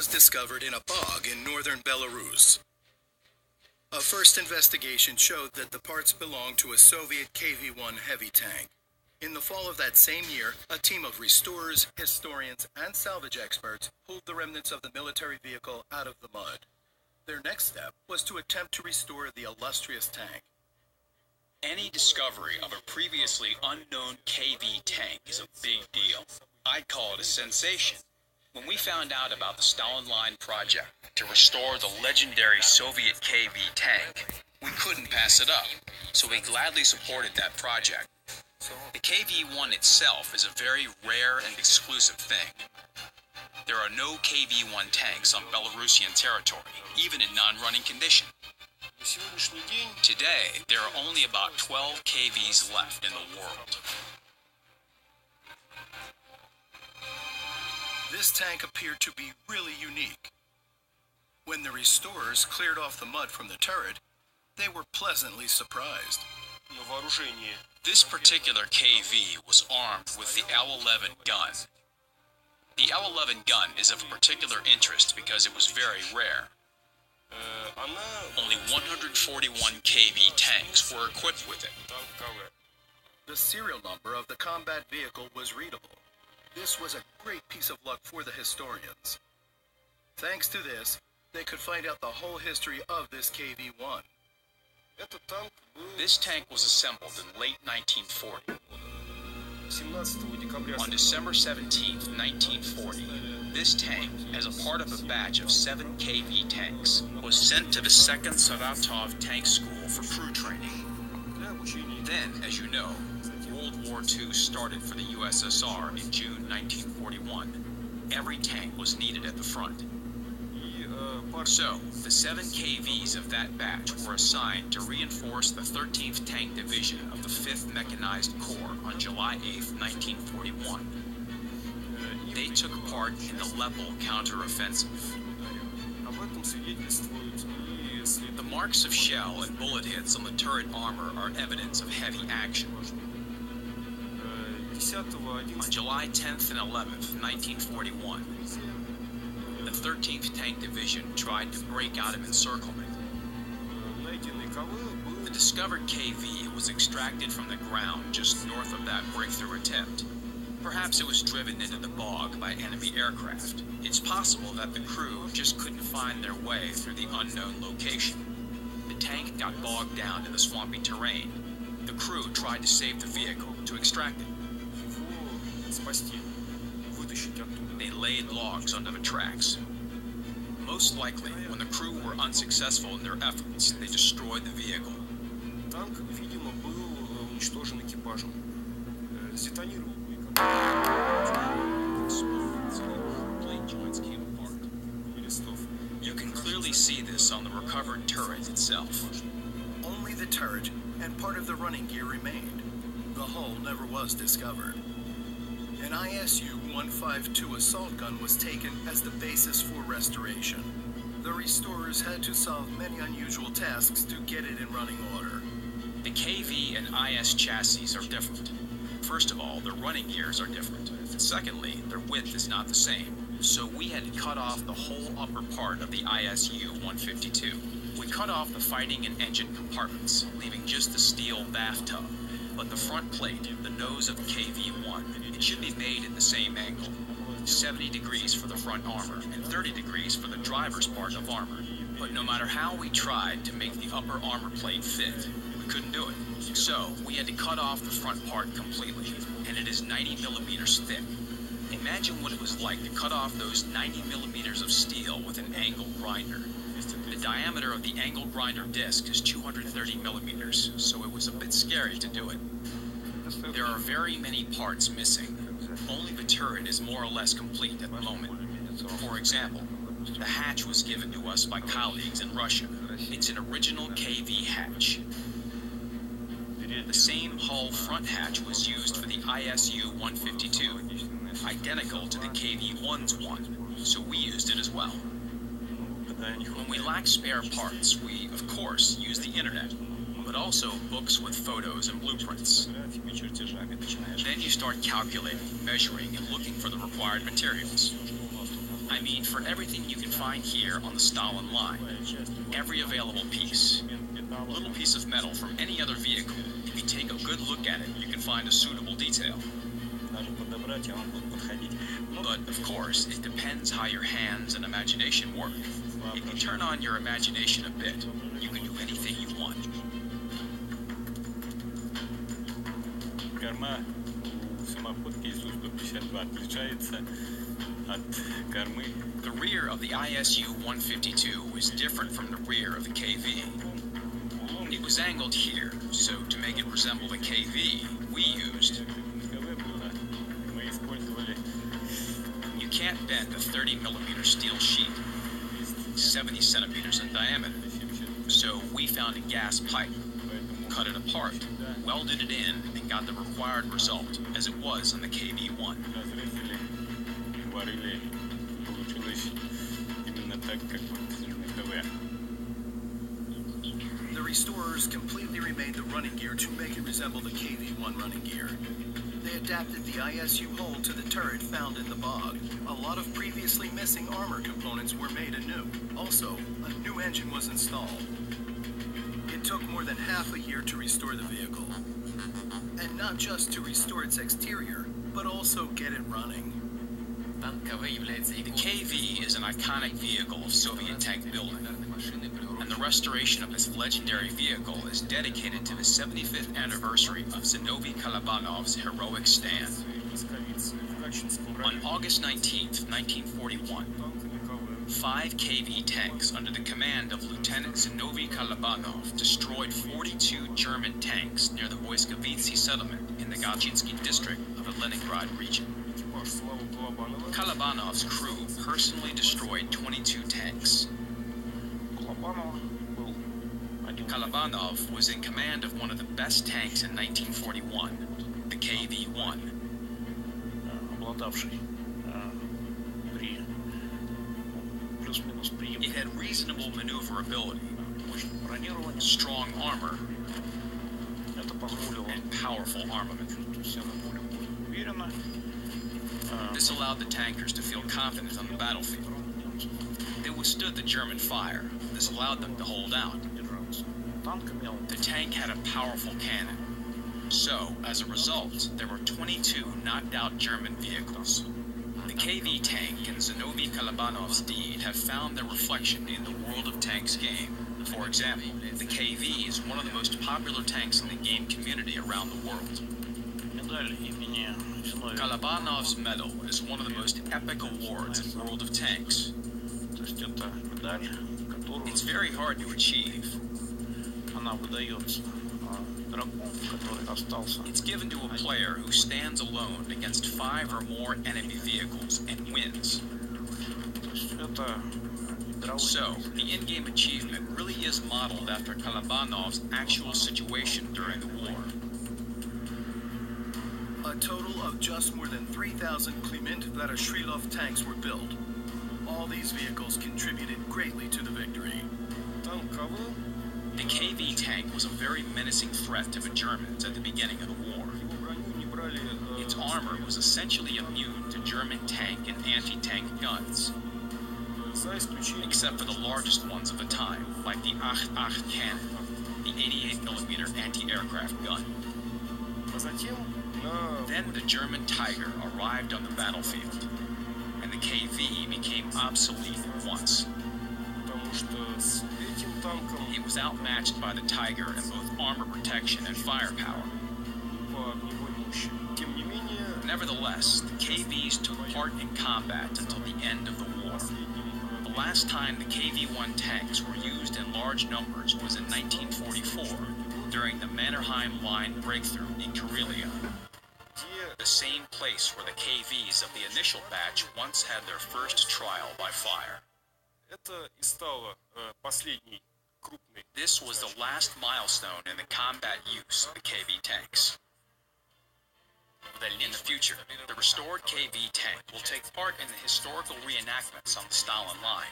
was discovered in a bog in northern Belarus. A first investigation showed that the parts belonged to a Soviet Kv1 heavy tank. In the fall of that same year, a team of restorers, historians, and salvage experts pulled the remnants of the military vehicle out of the mud. Their next step was to attempt to restore the illustrious tank. Any discovery of a previously unknown KV tank is a big deal. I'd call it a sensation. When we found out about the Stalin Line project to restore the legendary Soviet KV tank, we couldn't pass it up, so we gladly supported that project. The Kv1 itself is a very rare and exclusive thing. There are no Kv1 tanks on Belarusian territory, even in non-running condition. Today, there are only about 12 KVs left in the world. This tank appeared to be really unique. When the restorers cleared off the mud from the turret, they were pleasantly surprised. This particular KV was armed with the L11 gun. The L11 gun is of particular interest because it was very rare. Only 141 KV tanks were equipped with it. The serial number of the combat vehicle was readable. This was a great piece of luck for the historians. Thanks to this, they could find out the whole history of this Kv1. This tank was assembled in late 1940. On December 17, 1940, this tank, as a part of a batch of 7 KV tanks, was sent to the 2nd Saratov Tank School for crew training. Then, as you know, World War II started for the USSR in June 1941. Every tank was needed at the front. So, the 7 KVs of that batch were assigned to reinforce the 13th Tank Division of the 5th Mechanized Corps on July 8, 1941. They took part in the Lepel counteroffensive. The marks of shell and bullet hits on the turret armor are evidence of heavy action. On July 10th and 11th, 1941, the 13th Tank Division tried to break out of encirclement. The discovered KV was extracted from the ground just north of that breakthrough attempt. Perhaps it was driven into the bog by enemy aircraft. It's possible that the crew just couldn't find their way through the unknown location. The tank got bogged down in the swampy terrain. The crew tried to save the vehicle to extract it. They laid logs under the tracks. Most likely, when the crew were unsuccessful in their efforts, they destroyed the vehicle. You can clearly see this on the recovered turret itself. Only the turret and part of the running gear remained. The hull never was discovered. An ISU-152 assault gun was taken as the basis for restoration. The restorers had to solve many unusual tasks to get it in running order. The KV and IS chassis are different. First of all, their running gears are different. Secondly, their width is not the same. So we had to cut off the whole upper part of the ISU-152. We cut off the fighting and engine compartments, leaving just the steel bathtub. But the front plate, the nose of the Kv1, it should be made at the same angle. 70 degrees for the front armor and 30 degrees for the driver's part of armor. But no matter how we tried to make the upper armor plate fit, we couldn't do it. So we had to cut off the front part completely, and it is 90 millimeters thick. Imagine what it was like to cut off those 90 millimeters of steel with an angle grinder. The diameter of the angle grinder disc is 230 millimeters, so it was a bit scary to do it. There are very many parts missing. Only the turret is more or less complete at the moment. For example, the hatch was given to us by colleagues in Russia. It's an original KV hatch. The same hull front hatch was used for the ISU-152, identical to the KV-1's one, so we used it as well. When we lack spare parts, we, of course, use the internet, but also books with photos and blueprints. Then you start calculating, measuring, and looking for the required materials. I mean, for everything you can find here on the Stalin line, every available piece, little piece of metal from any other vehicle, if you take a good look at it, you can find a suitable detail. But, of course, it depends how your hands and imagination work. If you turn on your imagination a bit, you can do anything you want. Корма у самоходки Ису-152 отличается от кормы. The rear of the ISU-152 was different from the rear of the KV. It was angled here, so to make it resemble the KV, we used... You can't bend a 30mm steel sheet, 70 centimeters in diameter. So we found a gas pipe, cut it apart, welded it in, and got the required result, as it was on the Kv1. The restorers completely remade the running gear to make it resemble the Kv1 running gear. They adapted the ISU hull to the turret found in the bog. A lot of previously missing armor components were made anew. Also, a new engine was installed. It took more than half a year to restore the vehicle. And not just to restore its exterior, but also get it running. The KV is an iconic vehicle of Soviet tank building, and the restoration of this legendary vehicle is dedicated to the 75th anniversary of Zinovy Kalabanov's heroic stand. On August 19, 1941, 5 KV tanks under the command of Lieutenant Zinovy Kalabanov destroyed 42 German tanks near the Voiskovici settlement in the Gachinsky district of the Leningrad region. Kalabanov's crew personally destroyed 22 tanks. Kalabanov was in command of one of the best tanks in 1941, the Kv1. It had reasonable maneuverability, strong armor, and powerful armament. This allowed the tankers to feel confident on the battlefield. They withstood the German fire. This allowed them to hold out. The tank had a powerful cannon. So, as a result, there were 22 knocked-out German vehicles. The KV tank and Zinovy Kalabanov's deed have found their reflection in the World of Tanks game. For example, the KV is one of the most popular tanks in the game community around the world. Kalabanov's medal is one of the most epic awards in World of Tanks. It's very hard to achieve. It's given to a player who stands alone against 5 or more enemy vehicles and wins. So, the in-game achievement really is modeled after Kalabanov's actual situation during the war. A total of just more than 3,000 Kliment Vladishrilov tanks were built. All these vehicles contributed greatly to the victory. The KV tank was a very menacing threat to the Germans at the beginning of the war. Its armor was essentially immune to German tank and anti-tank guns, except for the largest ones of the time, like the 8.8 cannon, the 88mm anti-aircraft gun. Then the German Tiger arrived on the battlefield, and the KV became obsolete at once. It was outmatched by the Tiger in both armor protection and firepower. Nevertheless, the KVs took part in combat until the end of the war. The last time the Kv1 tanks were used in large numbers was in 1944, during the Mannerheim Line breakthrough in Karelia, the same place where the KVs of the initial batch once had their first trial by fire. This was the last milestone in the combat use of the KV tanks. In the future, the restored KV tank will take part in the historical reenactments on the Stalin line.